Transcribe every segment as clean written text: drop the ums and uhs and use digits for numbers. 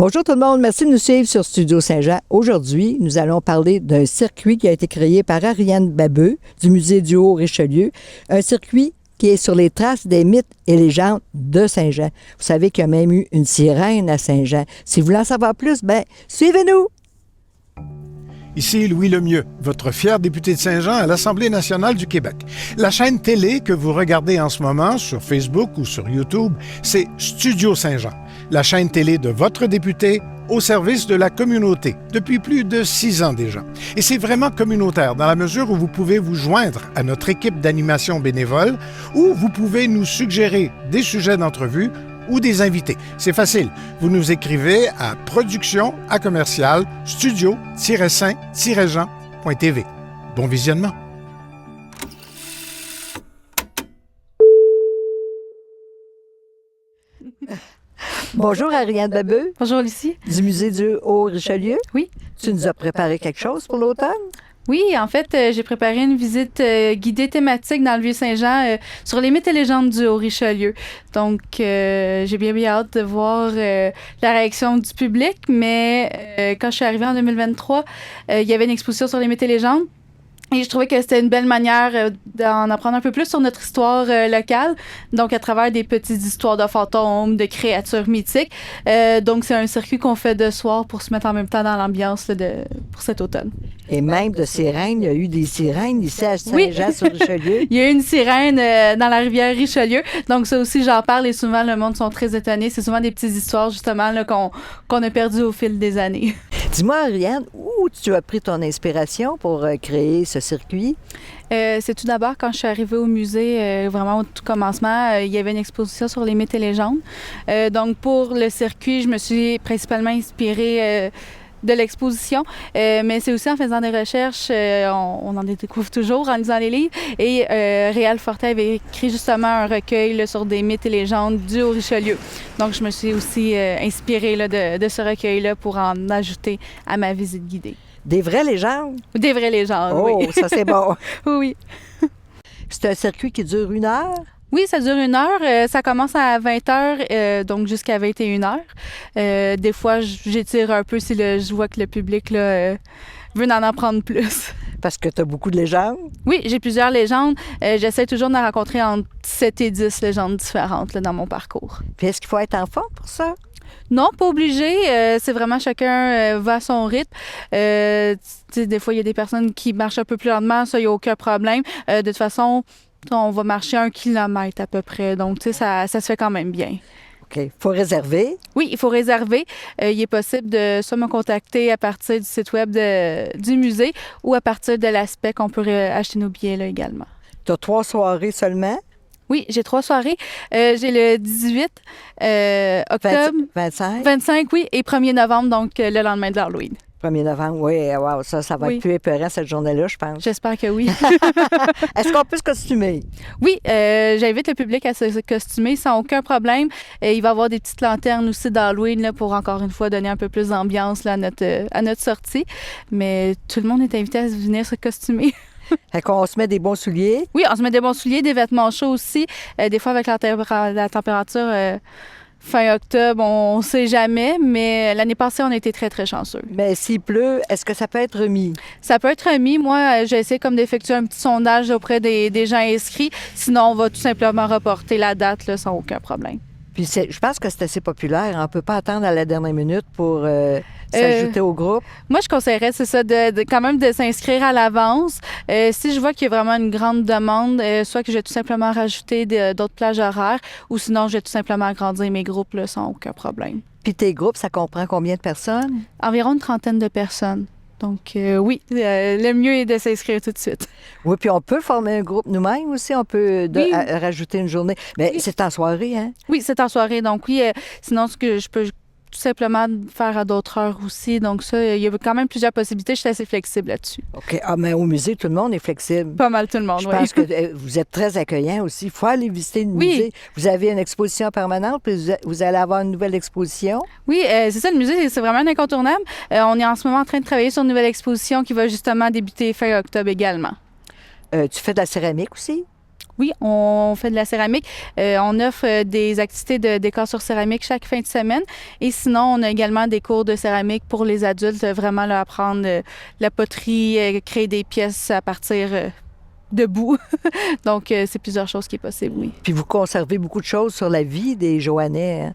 Bonjour tout le monde, merci de nous suivre sur Studio Saint-Jean. Aujourd'hui, nous allons parler d'un circuit qui a été créé par Ariane Babeu du Musée du Haut-Richelieu. Un circuit qui est sur les traces des mythes et légendes de Saint-Jean. Vous savez qu'il y a même eu une sirène à Saint-Jean. Si vous voulez en savoir plus, suivez-nous! Ici Louis Lemieux, votre fier député de Saint-Jean à l'Assemblée nationale du Québec. La chaîne télé que vous regardez en ce moment sur Facebook ou sur YouTube, c'est Studio Saint-Jean, la chaîne télé de votre député au service de la communauté depuis plus de 6 ans déjà. Et c'est vraiment communautaire dans la mesure où vous pouvez vous joindre à notre équipe d'animation bénévole ou vous pouvez nous suggérer des sujets d'entrevue ou des invités. C'est facile. Vous nous écrivez à production@studio-saint-jean.tv. Bon visionnement. Bonjour Ariane Babeu. Bonjour Lucie. Du Musée du Haut-Richelieu. Oui. Tu nous as préparé quelque chose pour l'automne? Oui, en fait, j'ai préparé une visite guidée thématique dans le Vieux-Saint-Jean sur les mythes et légendes du Haut-Richelieu. Donc, j'ai bien hâte de voir la réaction du public, mais quand je suis arrivée en 2023, il y avait une exposition sur les mythes et légendes. Et je trouvais que c'était une belle manière d'en apprendre un peu plus sur notre histoire locale, donc à travers des petites histoires de fantômes, de créatures mythiques. Donc, c'est un circuit qu'on fait de soir pour se mettre en même temps dans l'ambiance pour cet automne. Et même de sirènes, il y a eu des sirènes ici à Saint-Jean-sur-Richelieu. Il y a eu une sirène dans la rivière Richelieu. Donc, ça aussi, j'en parle et souvent, le monde sont très étonnés. C'est souvent des petites histoires, justement, là, qu'on a perdues au fil des années. Dis-moi, Ariane, où tu as pris ton inspiration pour créer ce circuit? C'est tout d'abord quand je suis arrivée au musée, vraiment au tout commencement, il y avait une exposition sur les mythes et légendes. Donc, pour le circuit, je me suis principalement inspirée de l'exposition, mais c'est aussi en faisant des recherches, on en découvre toujours en lisant les livres, et Réal Fortin avait écrit justement un recueil là, sur des mythes et légendes du Haut-Richelieu. Donc, je me suis aussi inspirée là, de ce recueil-là pour en ajouter à ma visite guidée. Des vraies légendes? Des vraies légendes, oui. oui. Ça, c'est bon. Oui. C'est un circuit qui dure 1 heure? Oui, ça dure 1 heure. Ça commence à 20 heures, donc jusqu'à 21 heures. Des fois, j'étire un peu si je vois que le public là, veut en apprendre plus. Parce que tu as beaucoup de légendes? Oui, j'ai plusieurs légendes. J'essaie toujours de rencontrer entre 7 et 10 légendes différentes là, dans mon parcours. Puis est-ce qu'il faut être en forme pour ça? Non, pas obligé. C'est vraiment chacun va à son rythme. Des fois, il y a des personnes qui marchent un peu plus lentement. Ça, il n'y a aucun problème. De toute façon, on va marcher 1 kilomètre à peu près. Donc, ça se fait quand même bien. OK. Il faut réserver? Oui, il faut réserver. Il est possible de soit me contacter à partir du site web du musée ou à partir de l'ASPEC, on peut acheter nos billets là également. Tu as 3 soirées seulement? Oui, j'ai 3 soirées. J'ai le 18 octobre. 25, oui, et 1er novembre, donc le lendemain de l'Halloween. 1er novembre, oui. Wow, ça va être plus épeurant cette journée-là, je pense. J'espère que oui. Est-ce qu'on peut se costumer? Oui, j'invite le public à se costumer sans aucun problème. Il va y avoir des petites lanternes aussi d'Halloween là, pour, encore une fois, donner un peu plus d'ambiance là, à notre sortie. Mais tout le monde est invité à venir se costumer. Fait qu'on se met des bons souliers? Oui, on se met des bons souliers, des vêtements chauds aussi. Des fois, avec la température fin octobre, on ne sait jamais, mais l'année passée, on a été très, très chanceux. Mais s'il pleut, est-ce que ça peut être remis? Ça peut être remis. Moi, j'ai essayé comme d'effectuer un petit sondage auprès des gens inscrits. Sinon, on va tout simplement reporter la date là, sans aucun problème. Puis je pense que c'est assez populaire. On ne peut pas attendre à la dernière minute pour s'ajouter au groupe. Moi, je conseillerais, c'est ça, quand même de s'inscrire à l'avance. Si je vois qu'il y a vraiment une grande demande, soit que je vais tout simplement rajouter d'autres plages horaires, ou sinon, je vais tout simplement agrandir mes groupes là, sans aucun problème. Puis tes groupes, ça comprend combien de personnes? Environ une 30aine de personnes. Donc, oui, le mieux est de s'inscrire tout de suite. Oui, puis on peut former un groupe nous-mêmes aussi. On peut rajouter une journée. Mais c'est en soirée, hein? Oui, c'est en soirée. Donc, oui, sinon, ce que je peux tout simplement faire à d'autres heures aussi. Donc ça, il y a quand même plusieurs possibilités. Je suis assez flexible là-dessus. OK. Ah, mais au musée, tout le monde est flexible. Pas mal tout le monde, Je pense que vous êtes très accueillant aussi. Il faut aller visiter le musée. Vous avez une exposition permanente, puis vous allez avoir une nouvelle exposition. Oui, c'est ça, le musée, c'est vraiment un incontournable. On est en ce moment en train de travailler sur une nouvelle exposition qui va justement débuter fin octobre également. Tu fais de la céramique aussi? Oui, on fait de la céramique. On offre des activités de décor sur céramique chaque fin de semaine. Et sinon, on a également des cours de céramique pour les adultes, vraiment là, apprendre la poterie, créer des pièces à partir de boue. Donc, c'est plusieurs choses qui est possible, oui. Puis vous conservez beaucoup de choses sur la vie des Joannais, hein?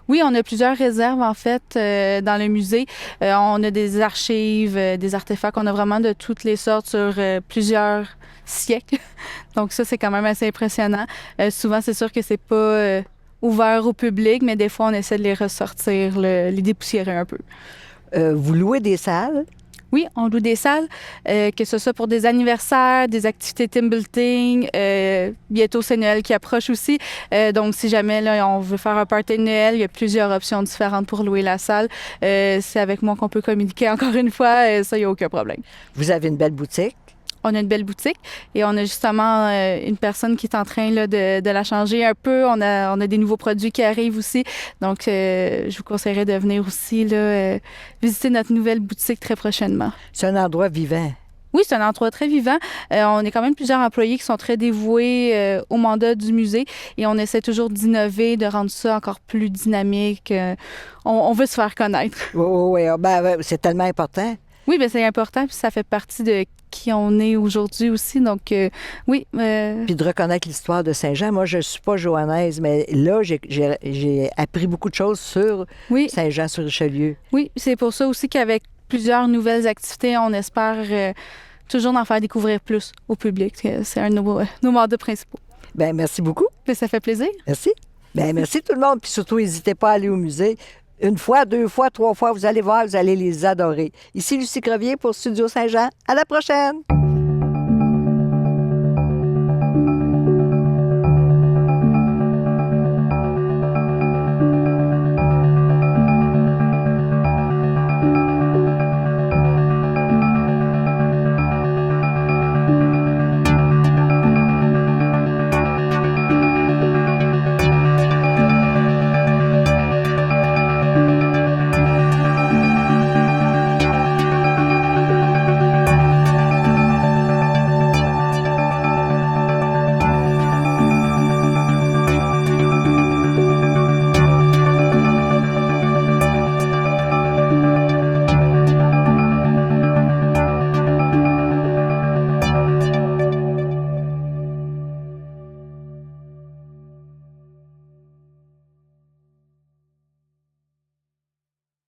Oui, on a plusieurs réserves, en fait, dans le musée. On a des archives, des artefacts. On a vraiment de toutes les sortes sur plusieurs siècles. Donc ça, c'est quand même assez impressionnant. Souvent, c'est sûr que c'est pas ouvert au public, mais des fois, on essaie de les ressortir, les dépoussiérer un peu. Vous louez des salles? Oui, on loue des salles, que ce soit pour des anniversaires, des activités team building. Bientôt, c'est Noël qui approche aussi. Donc, si jamais là, on veut faire un party de Noël, il y a plusieurs options différentes pour louer la salle. C'est avec moi qu'on peut communiquer encore une fois. Ça, il n'y a aucun problème. Vous avez une belle boutique? On a une belle boutique et on a justement une personne qui est en train là, de la changer un peu. On a des nouveaux produits qui arrivent aussi. Donc, je vous conseillerais de venir aussi là, visiter notre nouvelle boutique très prochainement. C'est un endroit vivant. Oui, c'est un endroit très vivant. On est quand même plusieurs employés qui sont très dévoués au mandat du musée et on essaie toujours d'innover, de rendre ça encore plus dynamique. On veut se faire connaître. Oui, ben, c'est tellement important. Oui, bien, c'est important, puis ça fait partie de qui on est aujourd'hui aussi. Donc, oui. Puis de reconnaître l'histoire de Saint-Jean. Moi, je ne suis pas joannaise, mais là, j'ai appris beaucoup de choses sur Saint-Jean-sur-Richelieu. Oui, c'est pour ça aussi qu'avec plusieurs nouvelles activités, on espère toujours en faire découvrir plus au public. C'est un de nos mandats principaux. Bien, merci beaucoup. Bien, ça fait plaisir. Merci. Bien, merci tout le monde. Puis surtout, n'hésitez pas à aller au musée. Une fois, 2 fois, 3 fois, vous allez voir, vous allez les adorer. Ici Lucie Crevier pour Studio Saint-Jean. À la prochaine!